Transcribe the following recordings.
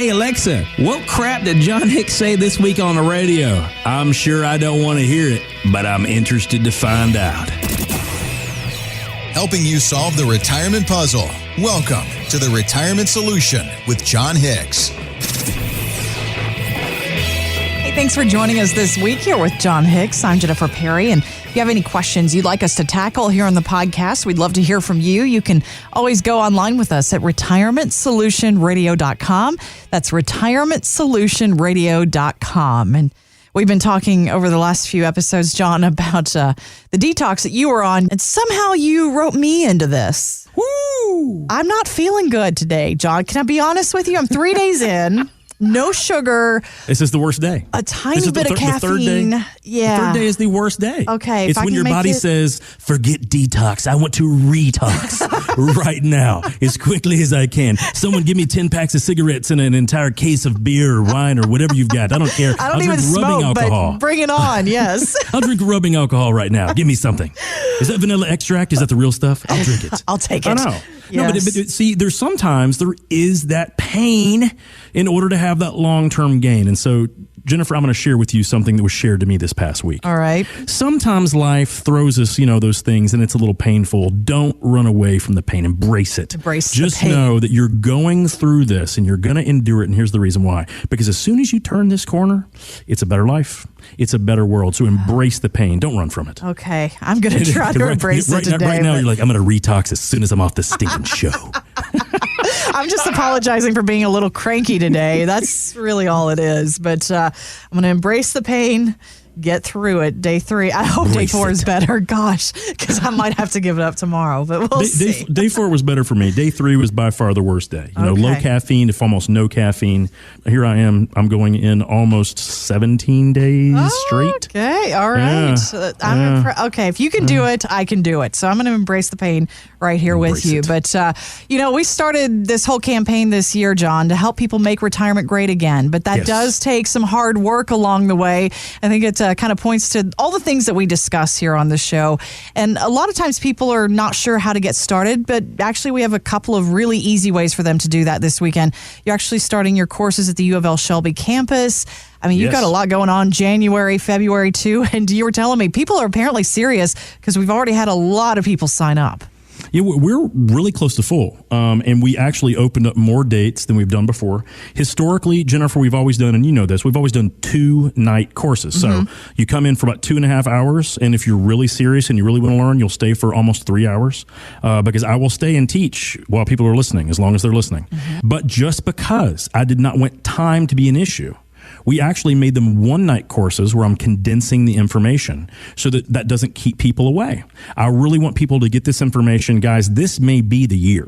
Hey, Alexa, what crap did John Hicks say this week on the radio? I'm sure I don't want to hear it, but I'm interested to find out. Helping you solve the retirement puzzle. Welcome to The Retirement Solution with John Hicks. Hey, thanks for joining us this week here with John Hicks. I'm Jennifer Perry, and if you have any questions you'd like us to tackle here on the podcast, we'd love to hear from you. You can always go online with us at retirementsolutionradio.com. That's retirementsolutionradio.com. And we've been talking over the last few episodes, John, about the detox that you were on, and somehow you wrote me into this. Woo! I'm not feeling good today, John. Can I be honest with you? I'm 3 days in. No sugar. This is the worst day. A tiny bit of caffeine. The third day. Yeah. The third day is the worst day. Okay. It's when your body says, forget detox. I want to retox right now as quickly as I can. Someone give me 10 packs of cigarettes and an entire case of beer or wine or whatever you've got. I don't care. I don't I'll even drink rubbing smoke, alcohol. but bring it on. Yes. I'll drink rubbing alcohol right now. Give me something. Is that vanilla extract? Is that the real stuff? I'll drink it. I'll take it. I know. Yes. No, but see, there is that pain in order to have that long-term gain. And so, Jennifer, I'm going to share with you something that was shared to me this past week. All right. Sometimes life throws us, those things, and it's a little painful. Don't run away from the pain. Embrace it. Just know that you're going through this, and you're going to endure it, and here's the reason why. Because as soon as you turn this corner, it's a better life. It's a better world. So embrace the pain. Don't run from it. Okay. I'm going to try to embrace it today. Right now, you're like, I'm going to retox as soon as I'm off this stinking show. I'm just apologizing for being a little cranky today. That's really all it is. But I'm going to embrace the pain, get through it. Day 3. I hope day 4 is better. Gosh, because I might have to give it up tomorrow, but we'll see. Day 4 was better for me. Day 3 was by far the worst day. Low caffeine, if almost no caffeine. Here I am. I'm going in almost 17 days straight. Okay. All right. Okay. If you can do it, I can do it. So I'm going to embrace the pain right here with you. But, we started this whole campaign this year, John, to help people make retirement great again. But that does take some hard work along the way. I think it kind of points to all the things that we discuss here on the show. And a lot of times people are not sure how to get started, but actually we have a couple of really easy ways for them to do that this weekend. You're actually starting your courses at the U of L Shelby campus. I mean, you've got a lot going on January, February too. And you were telling me people are apparently serious because we've already had a lot of people sign up. Yeah, we're really close to full, and we actually opened up more dates than we've done before. Historically, Jennifer, we've always done, and you know this, we've always done 2-night courses. So you come in for about 2.5 hours, and if you're really serious and you really want to learn, you'll stay for almost 3 hours, because I will stay and teach while people are listening, as long as they're listening. But just because I did not want time to be an issue, we actually made them 1-night courses where I'm condensing the information so that doesn't keep people away. I really want people to get this information. Guys, this may be the year.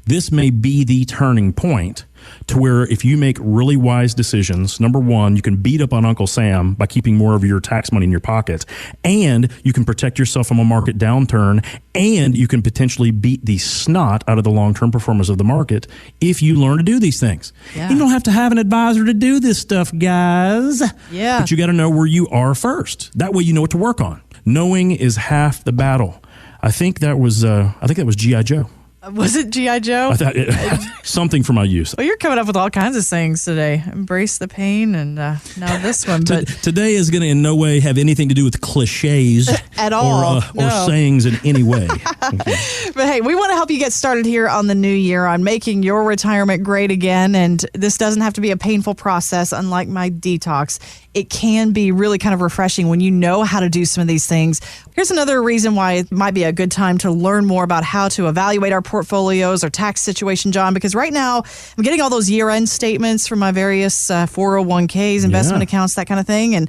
This may be the turning point to where if you make really wise decisions, number one, you can beat up on Uncle Sam by keeping more of your tax money in your pocket, and you can protect yourself from a market downturn, and you can potentially beat the snot out of the long-term performance of the market if you learn to do these things. Yeah. You don't have to have an advisor to do this stuff, guys. Yeah. But you got to know where you are first. That way you know what to work on. Knowing is half the battle. I think that was G.I. Joe. Was it G.I. Joe? Something for my use. Well, you're coming up with all kinds of sayings today. Embrace the pain, and now this one. But today is going to in no way have anything to do with cliches at all, or sayings in any way. Okay. But hey, we want to help you get started here on the new year on making your retirement great again. And this doesn't have to be a painful process, unlike my detox. It can be really kind of refreshing when you know how to do some of these things. Here's another reason why it might be a good time to learn more about how to evaluate our portfolios or tax situation, John, because right now I'm getting all those year-end statements from my various 401ks, investment accounts, that kind of thing. And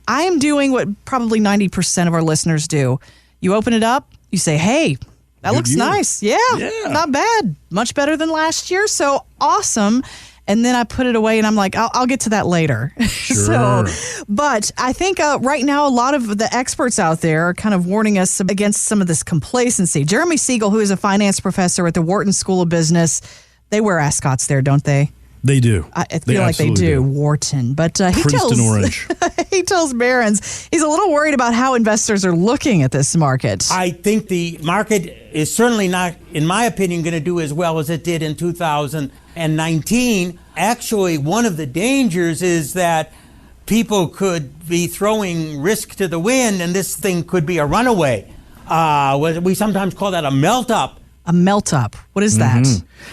I am doing what probably 90% of our listeners do. You open it up, you say, hey, that looks nice. Yeah, not bad. Much better than last year. So awesome. And then I put it away and I'm like, I'll get to that later. Sure. But I think right now a lot of the experts out there are kind of warning us against some of this complacency. Jeremy Siegel, who is a finance professor at the Wharton School of Business, they wear ascots there, don't they? They do. I feel like they do. Wharton. But he Princeton Orange. He tells Barron's he's a little worried about how investors are looking at this market. I think the market is certainly not, in my opinion, going to do as well as it did in 2019. Actually, one of the dangers is that people could be throwing risk to the wind, and this thing could be a runaway. We sometimes call that a melt-up. A melt-up. What is that?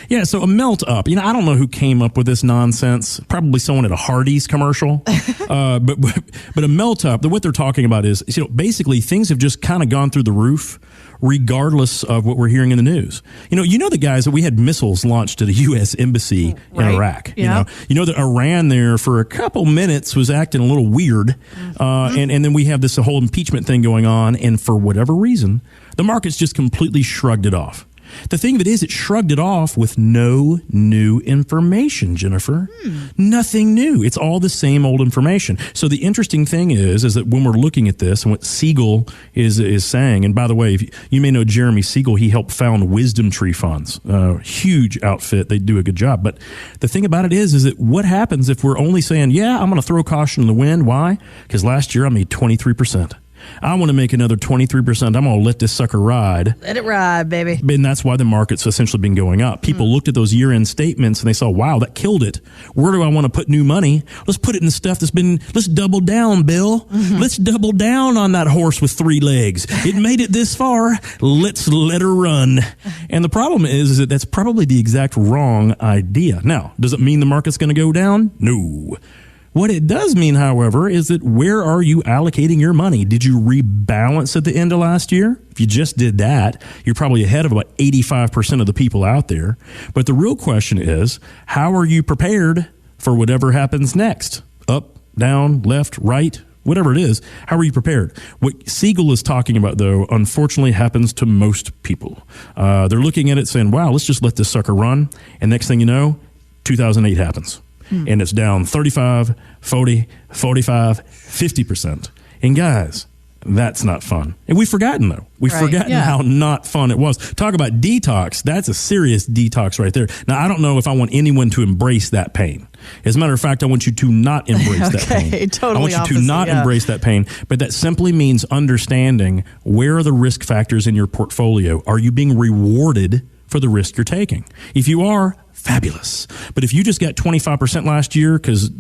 Yeah, so a melt-up. I don't know who came up with this nonsense. Probably someone at a Hardee's commercial. But a melt-up, what they're talking about is, basically things have just kind of gone through the roof regardless of what we're hearing in the news. You know the guys that we had missiles launched at a U.S. embassy in Iraq. Yeah. You know that Iran there for a couple minutes was acting a little weird. And then we have this whole impeachment thing going on. And for whatever reason, the market's just completely shrugged it off. The thing of it is, it shrugged it off with no new information, Jennifer. Nothing new. It's all the same old information. So the interesting thing is that when we're looking at this and what Siegel is saying, and by the way, you may know Jeremy Siegel, he helped found Wisdom Tree Funds, huge outfit. They do a good job. But the thing about it is that what happens if we're only saying, yeah, I'm going to throw caution in the wind? Why? Because last year I made 23%. I want to make another 23%. I'm going to let this sucker ride. Let it ride, baby. And that's why the market's essentially been going up. People looked at those year-end statements and they saw, wow, that killed it. Where do I want to put new money? Let's put it in stuff let's double down, Bill. Let's double down on that horse with 3 legs. It made it this far. Let's let her run. And the problem is that that's probably the exact wrong idea. Now, does it mean the market's going to go down? No. What it does mean, however, is that where are you allocating your money? Did you rebalance at the end of last year? If you just did that, you're probably ahead of about 85% of the people out there. But the real question is, how are you prepared for whatever happens next? Up, down, left, right, whatever it is. How are you prepared? What Siegel is talking about, though, unfortunately happens to most people. They're looking at it saying, wow, let's just let this sucker run. And next thing you know, 2008 happens. And it's down 35, 40, 45, 50%. And guys, that's not fun. And we've forgotten, though. We've forgotten how not fun it was. Talk about detox. That's a serious detox right there. Now, I don't know if I want anyone to embrace that pain. As a matter of fact, I want you to not embrace that pain. Totally I want you to not embrace that pain. But that simply means understanding where are the risk factors in your portfolio. Are you being rewarded for the risk you're taking? If you are, fabulous. But if you just got 25% last year because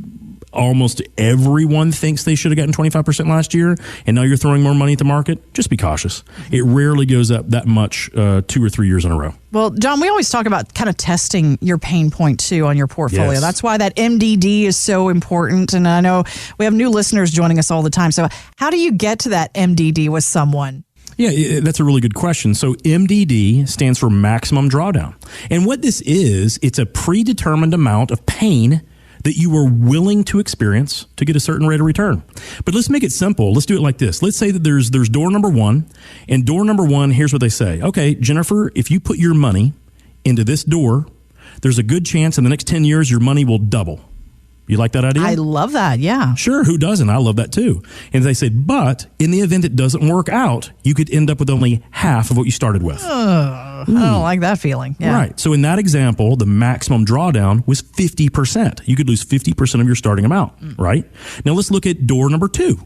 almost everyone thinks they should have gotten 25% last year, and now you're throwing more money at the market, just be cautious. It rarely goes up that much 2 or 3 years in a row. Well, John, we always talk about kind of testing your pain point, too, on your portfolio. Yes. That's why that MDD is so important. And I know we have new listeners joining us all the time. So how do you get to that MDD with someone? Yeah, that's a really good question. So MDD stands for maximum drawdown. And what this is, it's a predetermined amount of pain that you are willing to experience to get a certain rate of return. But let's make it simple. Let's do it like this. Let's say that there's door number 1, and door number 1, here's what they say. Okay, Jennifer, if you put your money into this door, there's a good chance in the next 10 years your money will double. You like that idea? I love that, yeah. Sure, who doesn't? I love that too. And they said, but in the event it doesn't work out, you could end up with only half of what you started with. I don't like that feeling. Yeah. Right. So in that example, the maximum drawdown was 50%. You could lose 50% of your starting amount, right? Now let's look at door number 2.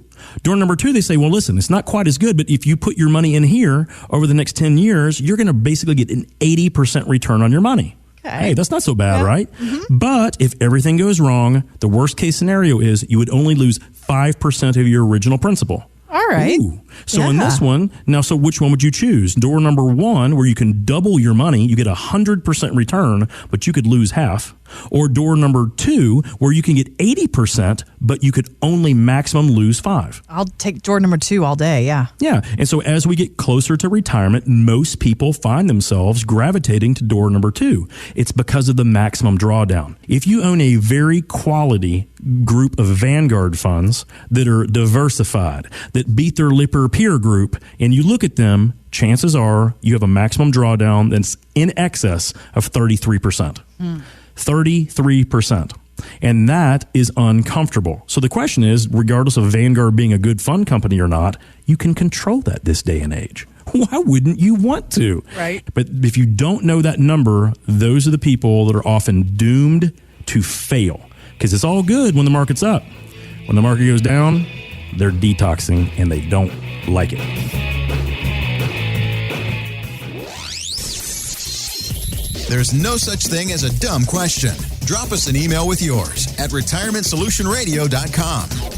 Door number 2, they say, well, listen, it's not quite as good, but if you put your money in here over the next 10 years, you're going to basically get an 80% return on your money. Okay. Hey, that's not so bad, right? Mm-hmm. But if everything goes wrong, the worst case scenario is you would only lose 5% of your original principal. All right. Ooh. So in this one, so which one would you choose? Door number 1, where you can double your money, you get 100% return, but you could lose half. Or door number 2, where you can get 80%, but you could only maximum lose 5. I'll take door number 2 all day, yeah. Yeah. And so as we get closer to retirement, most people find themselves gravitating to door number 2. It's because of the maximum drawdown. If you own a very quality group of Vanguard funds that are diversified, that beat their Lipper peer group, and you look at them, chances are you have a maximum drawdown that's in excess of 33%. 33%. And that is uncomfortable. So the question is, regardless of Vanguard being a good fund company or not, you can control that this day and age. Why wouldn't you want to? Right. But if you don't know that number, those are the people that are often doomed to fail, because it's all good when the market's up. When the market goes down, they're detoxing and they don't like it. There's no such thing as a dumb question. Drop us an email with yours at retirementsolutionradio.com.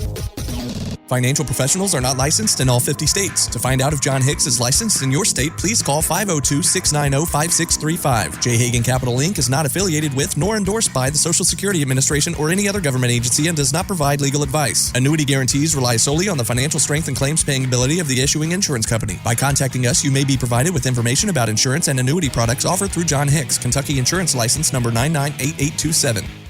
Financial professionals are not licensed in all 50 states. To find out if John Hicks is licensed in your state, please call 502-690-5635. J. Hagan Capital Inc. is not affiliated with nor endorsed by the Social Security Administration or any other government agency and does not provide legal advice. Annuity guarantees rely solely on the financial strength and claims paying ability of the issuing insurance company. By contacting us, you may be provided with information about insurance and annuity products offered through John Hicks, Kentucky Insurance License number 998827.